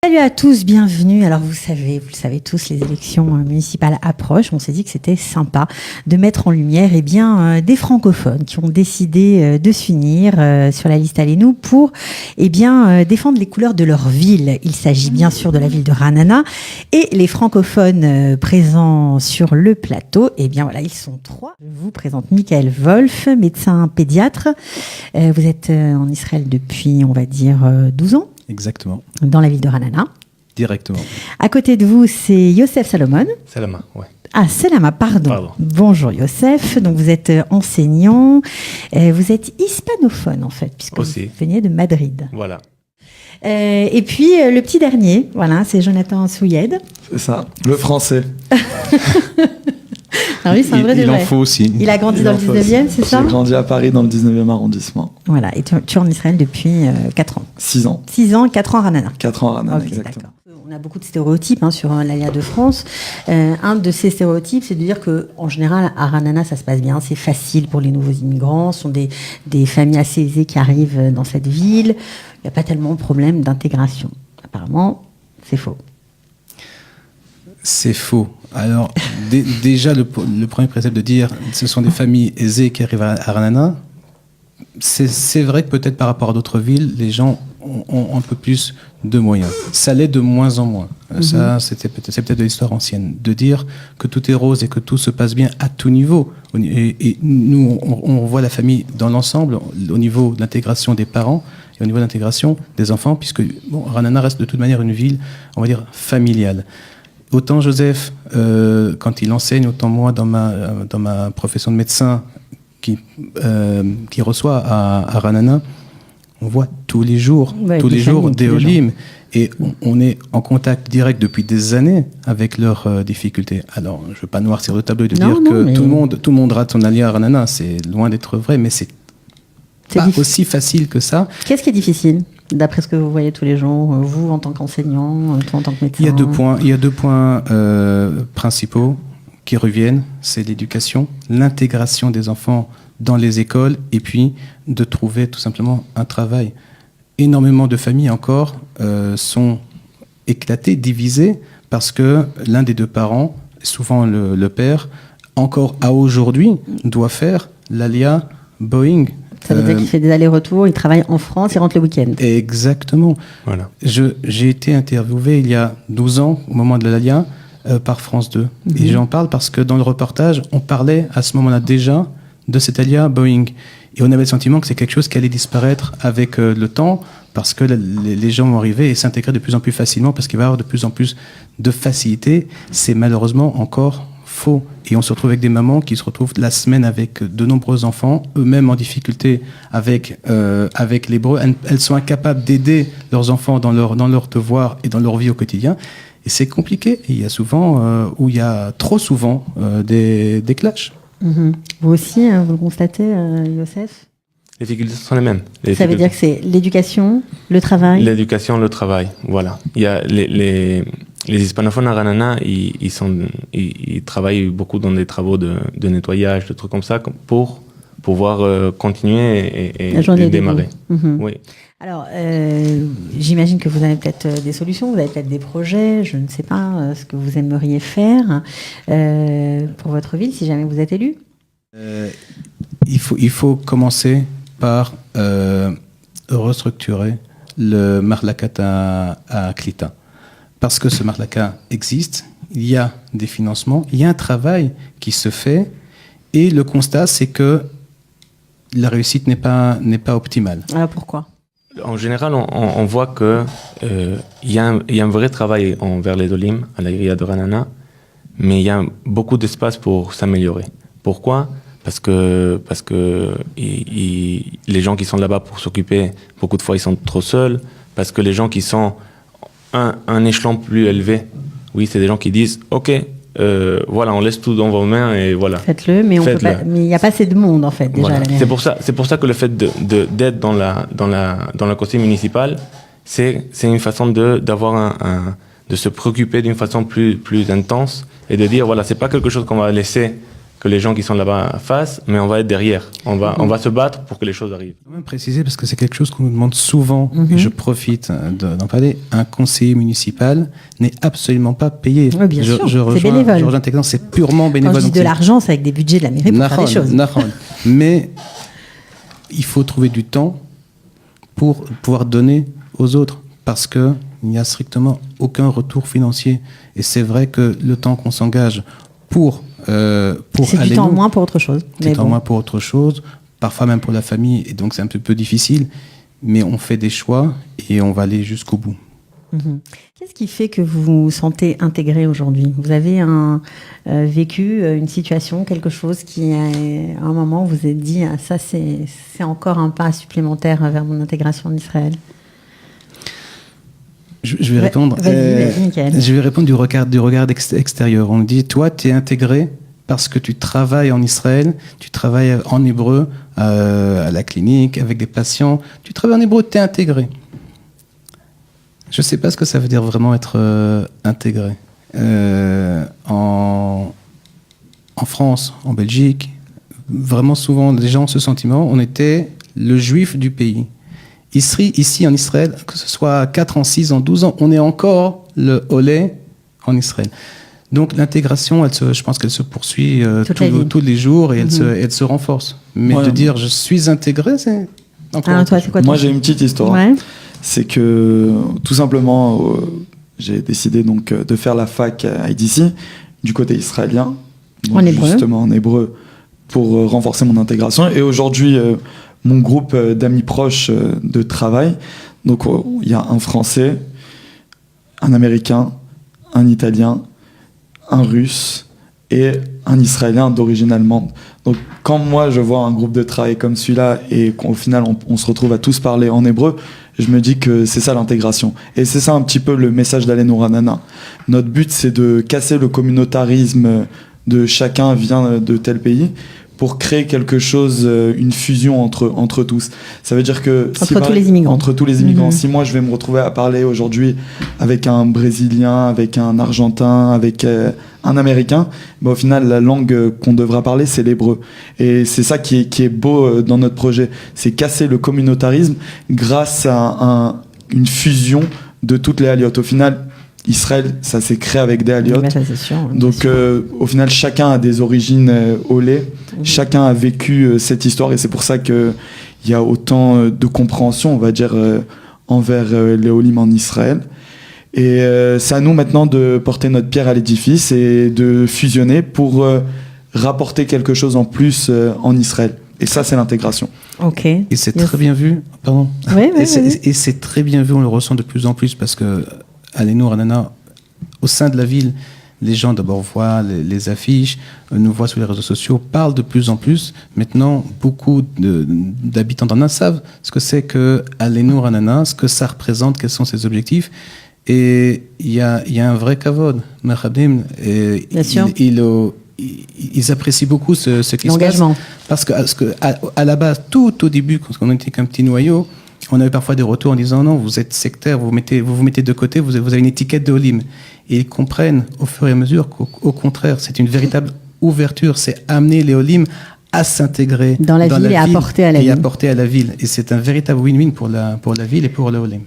Salut à tous, bienvenue. Alors vous le savez tous, les élections municipales approchent. On s'est dit que c'était sympa de mettre en lumière des francophones qui ont décidé de s'unir sur la liste Allez-nous pour défendre les couleurs de leur ville. Il s'agit bien sûr de la ville de Ranana et les francophones présents sur le plateau. Ils sont 3. Je vous présente Michael Wolf, médecin pédiatre. Vous êtes en Israël depuis, on va dire, 12 ans. Exactement. Dans la ville de Ranana. Directement. À côté de vous, c'est Youssef Salomon. Selama, ouais. Ah, Selama, pardon. Bonjour Youssef. Donc vous êtes enseignant. Vous êtes hispanophone en fait, puisque aussi. Vous venez de Madrid. Voilà. Et puis le petit dernier, voilà, c'est Jonathan Souyed. C'est ça, le français. Alors lui, c'est un vrai de Il en vrai. faut aussi. Il a grandi dans le 19e, c'est ça? J'ai grandi à Paris dans le 19e arrondissement. Voilà, et tu es en Israël depuis 4 ans. 6 ans. 6 ans, 4 ans à Ranana. 4 ans à Ranana, Ok, exactement. d'accord. On a beaucoup de stéréotypes sur l'Alia de France. Un de ces stéréotypes, c'est de dire qu'en général, à Ranana, ça se passe bien, c'est facile pour les nouveaux immigrants, ce sont des familles assez aisées qui arrivent dans cette ville. Il n'y a pas tellement de problème d'intégration. Apparemment, c'est faux. C'est faux. Alors, déjà, le premier précepte de dire ce sont des familles aisées qui arrivent à Ranana, c'est vrai que peut-être par rapport à d'autres villes, les gens ont un peu plus de moyens. Ça l'est de moins en moins. Ça, c'est peut-être de l'histoire ancienne. De dire que tout est rose et que tout se passe bien à tout niveau. Et nous, on voit la famille dans l'ensemble, au niveau de l'intégration des parents et au niveau de l'intégration des enfants, puisque Ranana reste de toute manière une ville, on va dire, familiale. Autant Joseph, quand il enseigne, autant moi, dans ma profession de médecin, qui reçoit à Ranana, on voit tous les jours des Olim, et on est en contact direct depuis des années avec leurs difficultés. Alors, je ne veux pas noircir le tableau et dire que tout le monde rate son allié à Ranana, c'est loin d'être vrai, mais c'est pas aussi facile que ça. Qu'est-ce qui est difficile, d'après ce que vous voyez tous les jours, vous en tant qu'enseignant, toi en tant que médecin? Il y a deux points principaux qui reviennent, c'est l'éducation, l'intégration des enfants dans les écoles, et puis de trouver tout simplement un travail. Énormément de familles encore sont éclatées, divisées, parce que l'un des deux parents, souvent le père, encore à aujourd'hui, doit faire l'ALIA Boeing. Ça veut dire qu'il fait des allers-retours, il travaille en France, il rentre le week-end. Exactement. Voilà. J'ai été interviewé il y a 12 ans, au moment de l'ALIA, par France 2. Et j'en parle parce que dans le reportage, on parlait à ce moment-là déjà de cette ALIA Boeing. Et on avait le sentiment que c'est quelque chose qui allait disparaître avec le temps, parce que les gens vont arriver et s'intégrer de plus en plus facilement, parce qu'il va y avoir de plus en plus de facilité. C'est malheureusement encore faux. Et on se retrouve avec des mamans qui se retrouvent la semaine avec de nombreux enfants, eux-mêmes en difficulté avec l'hébreu. Elles sont incapables d'aider leurs enfants dans leurs devoirs et dans leur vie au quotidien. Et c'est compliqué. Et il y a souvent, il y a trop souvent, des clashs. Vous aussi, vous le constatez, Youssef? Les difficultés sont les mêmes. Ça veut dire que c'est l'éducation, le travail? L'éducation, le travail, voilà. Il y a les hispanophones à Ranana, ils travaillent beaucoup dans des travaux de nettoyage, de trucs comme ça, pour pouvoir continuer et démarrer. Oui. Alors, j'imagine que vous avez peut-être des solutions, vous avez peut-être des projets, je ne sais pas ce que vous aimeriez faire pour votre ville, si jamais vous êtes élu. Il faut commencer par restructurer le Marlakat à Klita. Parce que ce Marlaka existe, il y a des financements, il y a un travail qui se fait, et le constat, c'est que la réussite n'est pas optimale. Alors pourquoi ? En général, on voit que il y a un vrai travail envers les Olim à la Grilla de Ranana, mais il y a beaucoup d'espace pour s'améliorer. Pourquoi ? Parce que les gens qui sont là-bas pour s'occuper, beaucoup de fois, ils sont trop seuls. Parce que les gens qui sont un échelon plus élevé, oui, c'est des gens qui disent « Ok, voilà, on laisse tout dans vos mains et voilà. » Faites-le, mais il n'y a pas assez de monde, en fait, déjà. Voilà. À la mairie. C'est pour ça que le fait d'être dans le conseil municipal, c'est une façon de se préoccuper d'une façon plus intense et de dire, voilà, c'est pas quelque chose qu'on va laisser que les gens qui sont là-bas fassent, mais on va être derrière. On va se battre pour que les choses arrivent. Je vais même préciser, parce que c'est quelque chose qu'on nous demande souvent, et je profite d'en parler, un conseiller municipal n'est absolument pas payé. Oui, bien sûr, c'est Je bénévole. rejoins Technan, c'est purement Quand bénévole. je dis Donc de l'argent, c'est avec des budgets de la mairie pour faire des choses. Mais il faut trouver du temps pour pouvoir donner aux autres, parce qu'il n'y a strictement aucun retour financier. Et c'est vrai que le temps qu'on s'engage pour c'est aller du temps en nous, moins pour autre chose. c'est du temps en moins pour autre chose, parfois même pour la famille, et donc c'est un peu difficile, mais on fait des choix et on va aller jusqu'au bout. Qu'est-ce qui fait que vous vous sentez intégré aujourd'hui? Vous avez vécu une situation, quelque chose qui, à un moment, vous êtes dit ah, ça, c'est encore un pas supplémentaire vers mon intégration en Israël? Je vais répondre. Vas-y, Michael. Je vais répondre du regard extérieur. On dit, toi, tu es intégré parce que tu travailles en Israël, tu travailles en hébreu à la clinique avec des patients. Tu travailles en hébreu, tu es intégré. Je ne sais pas ce que ça veut dire vraiment être intégré. En France, en Belgique, vraiment souvent, les gens ont ce sentiment, on était le juif du pays. Ici, en Israël, que ce soit à 4 ans, 6 ans, 12 ans, on est encore le olé en Israël. Donc l'intégration, je pense qu'elle se poursuit tous les jours et elle se renforce. Mais de dire je suis intégré, c'est encore... toi, c'est quoi Moi, j'ai une petite histoire. Ouais. C'est que, tout simplement, j'ai décidé donc de faire la fac à IDC, du côté israélien. Donc, En hébreu. Justement en hébreu, pour renforcer mon intégration. Et aujourd'hui... mon groupe d'amis proches de travail. Donc, il y a un Français, un Américain, un Italien, un Russe et un Israélien d'origine allemande. Donc, quand moi, je vois un groupe de travail comme celui-là et qu'au final, on se retrouve à tous parler en hébreu, je me dis que c'est ça l'intégration. Et c'est ça un petit peu le message d'Alenu Ranana. Notre but, c'est de casser le communautarisme de chacun vient de tel pays pour créer quelque chose, une fusion entre tous. Ça veut dire que... Tous les immigrants. Entre tous les immigrants. Si moi, je vais me retrouver à parler aujourd'hui avec un Brésilien, avec un Argentin, avec un Américain, au final, la langue qu'on devra parler, c'est l'hébreu. Et c'est ça qui est beau dans notre projet. C'est casser le communautarisme grâce à une fusion de toutes les aliotes. Au final, Israël, ça s'est créé avec des aliotes. Ça, c'est sûr, Donc, au final, chacun a des origines olé. Chacun a vécu cette histoire et c'est pour ça qu'il y a autant de compréhension, on va dire, envers les Olim en Israël. Et c'est à nous maintenant de porter notre pierre à l'édifice et de fusionner pour rapporter quelque chose en plus en Israël. Et ça, c'est l'intégration. Ok. Et c'est très bien vu. Pardon. Et c'est très bien vu, on le ressent de plus en plus parce que Alenu Ranana, au sein de la ville, les gens d'abord voient les affiches, nous voient sur les réseaux sociaux, parlent de plus en plus. Maintenant, beaucoup d'habitants d'Anna savent ce que c'est que Alenu Ranana, ce que ça représente, quels sont ses objectifs. Et il y a un vrai kavod. Merhabim, bien sûr. Ils apprécient beaucoup ce qui se passe. L'engagement. Parce que à la base, tout au début, quand on était qu'un petit noyau, on avait parfois des retours en disant non, vous êtes sectaire, vous vous mettez de côté, vous avez une étiquette de Olim. Et ils comprennent au fur et à mesure qu'au contraire, c'est une véritable ouverture, c'est amener les Olim à s'intégrer dans la ville et apporter à la ville. Et c'est un véritable win-win pour la ville et pour le Olim.